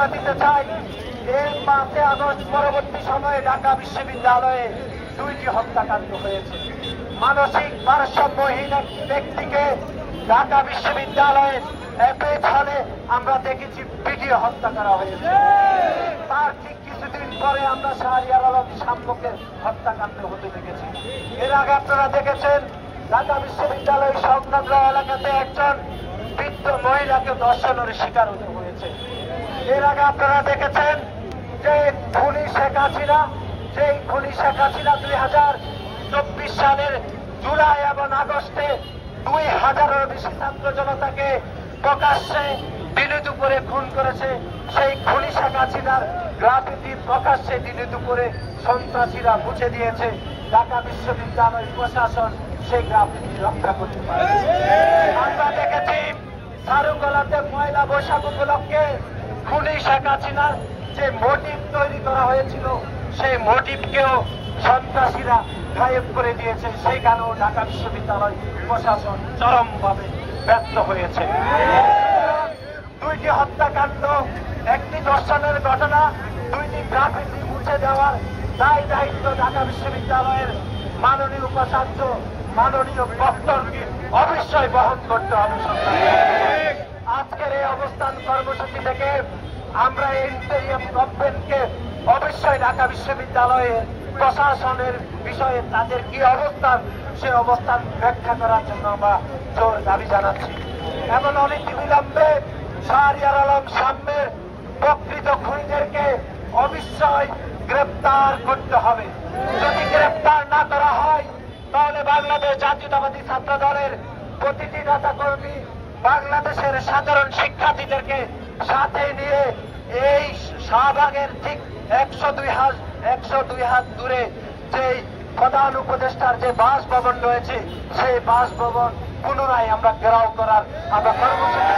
ঘোষণা দিতে চাই, এই 5 আগস্ট পরবর্তী সময়ে ঢাকা বিশ্ববিদ্যালয়ে 2টি হত্যাকাণ্ড হয়েছে। মানসিক ভারসাম্যহীন এক ব্যক্তিকে ঢাকা বিশ্ববিদ্যালয়ের এপেজ হলে আমরা দেখেছি পিটিয়ে হত্যা করা হয়েছে। তার ঠিক কিছুদিন পরে আমরা শাহরিয়ার আলম শাম্যকে হত্যাকাণ্ড হতে দেখেছি। এর আগে আপনারা দেখেছেন ঢাকা বিশ্ববিদ্যালয় সংলগ্ন এলাকাতে একজন বৃদ্ধ মহিলাকে ধর্ষণের শিকার হতে হয়েছে। এর আগে আপনারা দেখেছেন যে খুনি শেখ হাসিনা, সেই খুনি শেখ হাসিনা 2024 সালের জুলাই এবং আগস্টে 2000-এরও বেশি ছাত্র জনতাকে প্রকাশ্যে দিনে দুপুরে খুন করেছে। সেই খুনি শেখ হাসিনার গ্রাফিতি প্রকাশ্যে দিনে দুপুরে সন্ত্রাসীরা মুছে দিয়েছে। ঢাকা বিশ্ববিদ্যালয় প্রশাসন সেই গ্রাফিতি রক্ষা করতে পারে। আমরা দেখেছি চারুকলাতে পয়লা বৈশাখ উপলক্ষে খুনি শেখ হাসিনার যে মোটিভ তৈরি করা হয়েছিল, সেই মোটিভকেও সন্ত্রাসীরা গায়েব করে দিয়েছে। সেইখানেও ঢাকা বিশ্ববিদ্যালয় প্রশাসন চরমভাবে ব্যর্থ হয়েছে। 2টি হত্যাকাণ্ড, একটি ধর্ষণের ঘটনা, 2টি গ্রাফিতি মুছে দেওয়ার দায়িত্ব ঢাকা বিশ্ববিদ্যালয়ের মাননীয় উপাচার্য, মাননীয় বক্তব্যকে অবশ্যই বহন করতে হবে। আজকের এই অবস্থান কর্মসূচি থেকে আমরা ইন্টেরিয়াম গভর্নমেন্টকে অবশ্যই ঢাকা বিশ্ববিদ্যালয়ের প্রশাসনের বিষয়ে তাদের কি অবস্থান, সে অবস্থান ব্যাখ্যা করার জন্য আমরা জোর দাবি জানাচ্ছি। এমন অনতিবিলম্বে শাহরিয়ার আলম শাম্যের প্রকৃত খুনিদেরকে অবশ্যই গ্রেপ্তার করতে হবে। যদি গ্রেপ্তার না করা হয় তাহলে বাংলাদেশ জাতীয়তাবাদী ছাত্র দলের প্রতিটি নেতা কর্মী বাংলাদেশের সাধারণ শিক্ষার্থীদেরকে সাথে নিয়ে এই শাহবাগের ঠিক 102 হাত দূরে যে প্রধান উপদেষ্টার যে বাসভবন রয়েছে, সেই বাসভবন পুনরায় আমরা ঘেরাও করার আমরা কর্মসূচি